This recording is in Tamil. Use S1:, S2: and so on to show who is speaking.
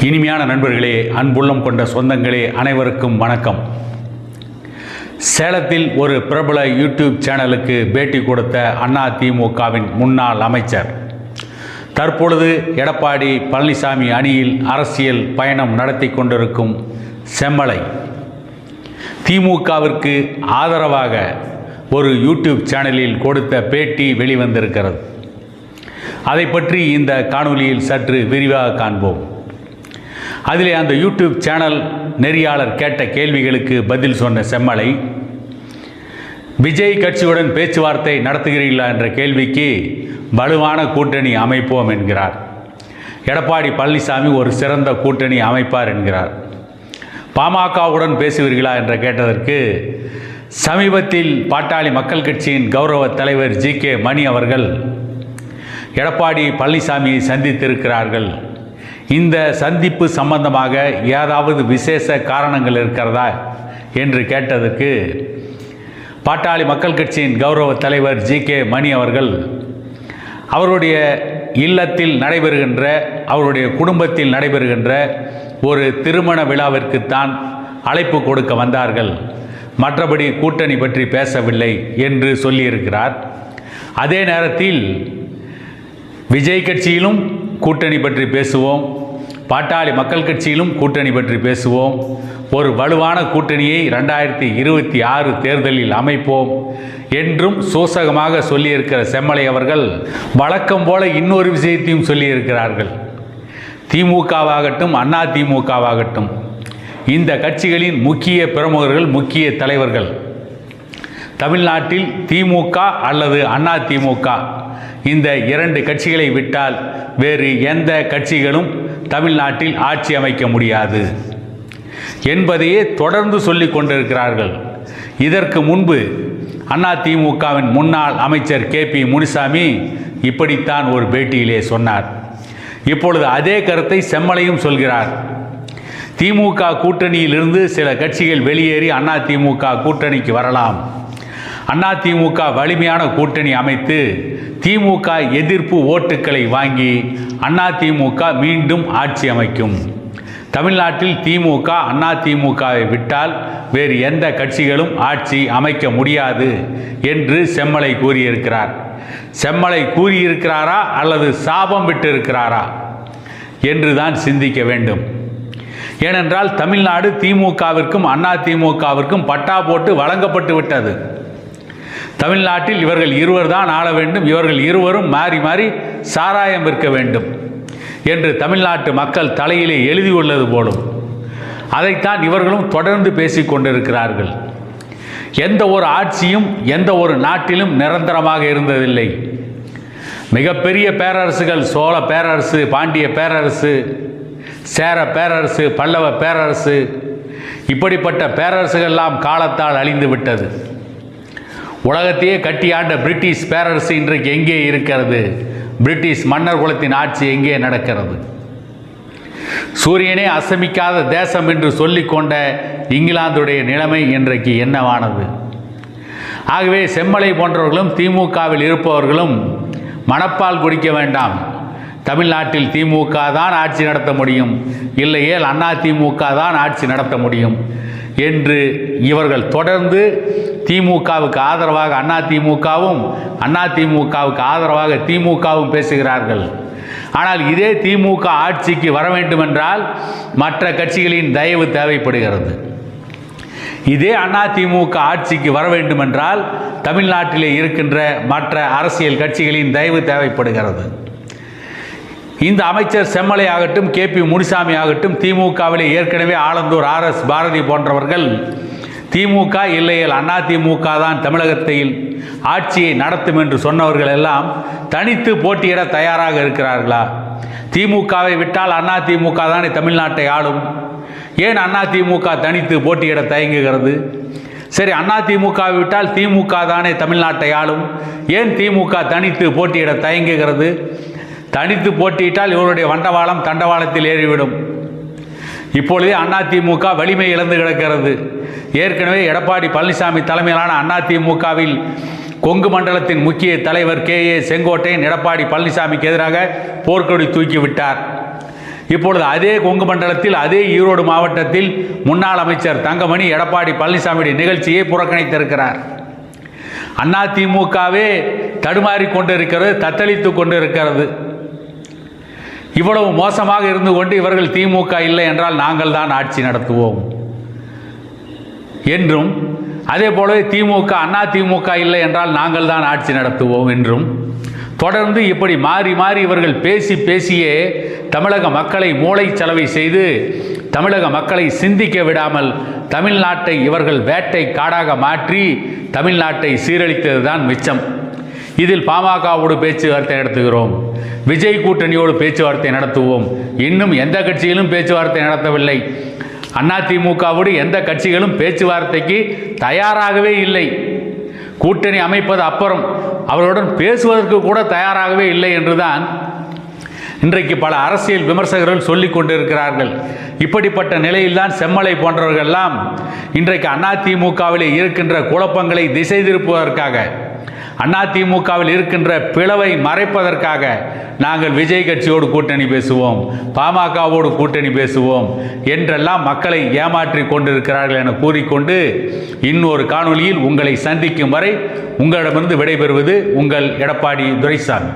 S1: இனிமையான நண்பர்களே, அன்புள்ளம் கொண்ட சொந்தங்களே, அனைவருக்கும் வணக்கம். சேலத்தில் ஒரு பிரபல யூடியூப் சேனலுக்கு பேட்டி கொடுத்த அதிமுகவின் முன்னாள் அமைச்சர், தற்பொழுது எடப்பாடி பழனிசாமி அணியில் அரசியல் பயணம் நடத்தி கொண்டிருக்கும் செம்மலை, திமுகவிற்கு ஆதரவாக ஒரு யூடியூப் சேனலில் கொடுத்த பேட்டி வெளிவந்திருக்கிறது. அதை பற்றி இந்த காணொலியில் சற்று விரிவாக காண்போம். அதிலே அந்த யூடியூப் சேனல் நெறியாளர் கேட்ட கேள்விகளுக்கு பதில் சொன்ன செம்மலை, விஜய் கட்சியுடன் பேச்சுவார்த்தை நடத்துகிறீர்களா என்ற கேள்விக்கு வலுவான கூட்டணி அமைப்போம் என்கிறார். எடப்பாடி பழனிசாமி ஒரு சிறந்த கூட்டணி அமைப்பார் என்கிறார். பாமகவுடன் பேசுவீர்களா என்று கேட்டதற்கு, சமீபத்தில் பாட்டாளி மக்கள் கட்சியின் கௌரவ தலைவர் ஜி.கே. மணி அவர்கள் எடப்பாடி பழனிசாமியை சந்தித்திருக்கிறார்கள். இந்த சந்திப்பு சம்பந்தமாக ஏதாவது விசேஷ காரணங்கள் இருக்கிறதா என்று கேட்டதற்கு, பாட்டாளி மக்கள் கட்சியின் கௌரவ தலைவர் ஜி.கே. மணி அவர்கள் அவருடைய இல்லத்தில் நடைபெறுகின்ற, அவருடைய குடும்பத்தில் நடைபெறுகின்ற ஒரு திருமண விழாவிற்குத்தான் அழைப்பு கொடுக்க வந்தார்கள், மற்றபடி கூட்டணி பற்றி பேசவில்லை என்று சொல்லியிருக்கிறார். அதே நேரத்தில் விஜய் கட்சியிலும் கூட்டணி பற்றி பேசுவோம், பாட்டாளி மக்கள் கட்சியிலும் கூட்டணி பற்றி பேசுவோம், ஒரு வலுவான கூட்டணியை 2026 தேர்தலில் அமைப்போம் என்றும் சூசகமாக சொல்லியிருக்கிற செம்மலை அவர்கள் வழக்கம் போல இன்னொரு விஷயத்தையும் சொல்லியிருக்கிறார்கள். திமுகவாகட்டும் அதிமுகவாகட்டும், இந்த கட்சிகளின் முக்கிய பிரமுகர்கள், முக்கிய தலைவர்கள் தமிழ்நாட்டில் திமுக அல்லது அதிமுக இந்த இரண்டு கட்சிகளை விட்டால் வேறு எந்த கட்சிகளும் தமிழ்நாட்டில் ஆட்சி அமைக்க முடியாது என்பதையே தொடர்ந்து சொல்லிக் கொண்டிருக்கிறார்கள். இதற்கு முன்பு அதிமுகவின் முன்னாள் அமைச்சர் கே.பி. முனுசாமி இப்படித்தான் ஒரு பேட்டியிலே சொன்னார். இப்பொழுது அதே கருத்தை செம்மலையும் சொல்கிறார். திமுக கூட்டணியிலிருந்து சில கட்சிகள் வெளியேறி அதிமுக கூட்டணிக்கு வரலாம், அதிமுக வலிமையான கூட்டணி அமைத்து திமுக எதிர்ப்பு ஓட்டுக்களை வாங்கி அதிமுக மீண்டும் ஆட்சி அமைக்கும். தமிழ்நாட்டில் திமுக அதிமுகவை விட்டால் வேறு எந்த கட்சிகளும் ஆட்சி அமைக்க முடியாது என்று செம்மலை கூறியிருக்கிறார். செம்மலை கூறியிருக்கிறாரா அல்லது சாபம் விட்டு இருக்கிறாரா என்றுதான் சிந்திக்க வேண்டும். ஏனென்றால் தமிழ்நாடு திமுகவிற்கும் அதிமுகவிற்கும் பட்டா போட்டு வழங்கப்பட்டு விட்டது. தமிழ்நாட்டில் இவர்கள் இருவர் தான் ஆள வேண்டும், இவர்கள் இருவரும் மாறி மாறி சாராயம் விற்க வேண்டும் என்று தமிழ்நாட்டு மக்கள் தலையிலே எழுதியுள்ளது போலும். அதைத்தான் இவர்களும் தொடர்ந்து பேசிக் கொண்டிருக்கிறார்கள். எந்த ஒரு ஆட்சியும் எந்த ஒரு நாட்டிலும் நிரந்தரமாக இருந்ததில்லை. மிகப்பெரிய பேரரசுகள், சோழ பேரரசு, பாண்டிய பேரரசு, சேர பேரரசு, பல்லவ பேரரசு, இப்படிப்பட்ட பேரரசுகள்லாம் காலத்தால் அழிந்து விட்டது. உலகத்தையே கட்டியாண்ட பிரிட்டிஷ் பேரரசு இன்றைக்கு எங்கே இருக்கிறது? பிரிட்டிஷ் மன்னர் குலத்தின் ஆட்சி எங்கே நடக்கிறது? சூரியனே அஸ்தமிக்காத தேசம் என்று சொல்லிக்கொண்ட இங்கிலாந்துடைய நிலைமை இன்றைக்கு என்னவானது? ஆகவே செம்மலை போன்றவர்களும் திமுகவில் இருப்பவர்களும் மனப்பால் குடிக்க வேண்டாம். தமிழ்நாட்டில் திமுக தான் ஆட்சி நடத்த முடியும், இல்லையேல் அதிமுக தான் ஆட்சி நடத்த முடியும் என்று இவர்கள் தொடர்ந்து திமுகவுக்கு ஆதரவாக அதிமுகவும், அதிமுகவுக்கு ஆதரவாக திமுகவும் பேசுகிறார்கள். ஆனால் இதே திமுக ஆட்சிக்கு வர வேண்டுமென்றால் மற்ற கட்சிகளின் தயவு தேவைப்படுகிறது. இதே அதிமுக ஆட்சிக்கு வர வேண்டுமென்றால் தமிழ்நாட்டிலே இருக்கின்ற மற்ற அரசியல் கட்சிகளின் தயவு தேவைப்படுகிறது. இந்த அமைச்சர் செம்மலை ஆகட்டும், கே.பி. முனுசாமி ஆகட்டும், திமுகவிலே ஏற்கனவே ஆலந்தூர் ஆர்.எஸ். பாரதி போன்றவர்கள் திமுக இல்லையேல் அதிமுக தான் தமிழகத்தில் ஆட்சியை நடத்தும் என்று சொன்னவர்கள் எல்லாம் தனித்து போட்டியிட தயாராக இருக்கிறார்களா? திமுகவை விட்டால் அதிமுக தானே தமிழ்நாட்டை ஆளும், ஏன் அதிமுக தனித்து போட்டியிட தயங்குகிறது? சரி, அதிமுகவை விட்டால் திமுக தானே தமிழ்நாட்டை ஆளும், ஏன் திமுக தனித்து போட்டியிட தயங்குகிறது? தனித்து போட்டியிட்டால் இவருடைய வண்டவாளம் தண்டவாளத்தில் ஏறிவிடும். இப்பொழுதே அதிமுக வலிமை இழந்து கிடக்கிறது. ஏற்கனவே எடப்பாடி பழனிசாமி தலைமையிலான அதிமுகவில் கொங்கு மண்டலத்தின் முக்கிய தலைவர் கே.ஏ. செங்கோட்டையன் எடப்பாடி பழனிசாமிக்கு எதிராக போர்க்கொடி தூக்கிவிட்டார். இப்பொழுது அதே கொங்கு மண்டலத்தில், அதே ஈரோடு மாவட்டத்தில் முன்னாள் அமைச்சர் தங்கமணி எடப்பாடி பழனிசாமியுடைய நிகழ்ச்சியை புறக்கணித்திருக்கிறார். அதிமுகவே தடுமாறி கொண்டிருக்கிறது, தத்தளித்து கொண்டிருக்கிறது. இவ்வளவு மோசமாக இருந்து கொண்டு இவர்கள் திமுக இல்லை என்றால் நாங்கள் தான் ஆட்சி நடத்துவோம் என்றும், அதே போலவே திமுக அதிமுக இல்லை என்றால் நாங்கள் தான் ஆட்சி நடத்துவோம் என்றும் தொடர்ந்து இப்படி மாறி மாறி இவர்கள் பேசியே தமிழக மக்களை மூளைச்சலவை செய்து தமிழக மக்களை சிந்திக்க விடாமல் தமிழ்நாட்டை இவர்கள் வேட்டை காடாக மாற்றி தமிழ்நாட்டை சீரழித்தது தான் மிச்சம். இதில் பாமகவோடு பேச்சுவார்த்தை நடத்துகிறோம், விஜய் கூட்டணியோடு பேச்சுவார்த்தை நடத்துவோம். இன்னும் எந்த கட்சியிலும் பேச்சுவார்த்தை நடத்தவில்லை. அதிமுகவோடு எந்த கட்சிகளும் பேச்சுவார்த்தைக்கு தயாராகவே இல்லை. கூட்டணி அமைப்பது அப்புறம், அவர்களுடன் பேசுவதற்கு கூட தயாராகவே இல்லை என்றுதான் இன்றைக்கு பல அரசியல் விமர்சகர்கள் சொல்லிக் கொண்டிருக்கிறார்கள். இப்படிப்பட்ட நிலையில்தான் செம்மலை போன்றவர்கள்லாம் இன்றைக்கு அதிமுகவில் இருக்கின்ற குழப்பங்களை திசை திருப்புவதற்காக, அதிமுகவில் இருக்கின்ற பிளவை மறைப்பதற்காக நாங்கள் விஜய் கட்சியோடு கூட்டணி பேசுவோம், பாமகவோடு கூட்டணி பேசுவோம் என்றெல்லாம் மக்களை ஏமாற்றி கொண்டிருக்கிறார்கள் என கூறிக்கொண்டு இன்னொரு காணொளியில் உங்களை சந்திக்கும் வரை உங்களிடமிருந்து விடைபெறுவது உங்கள் எடப்பாடி துரைசாமி.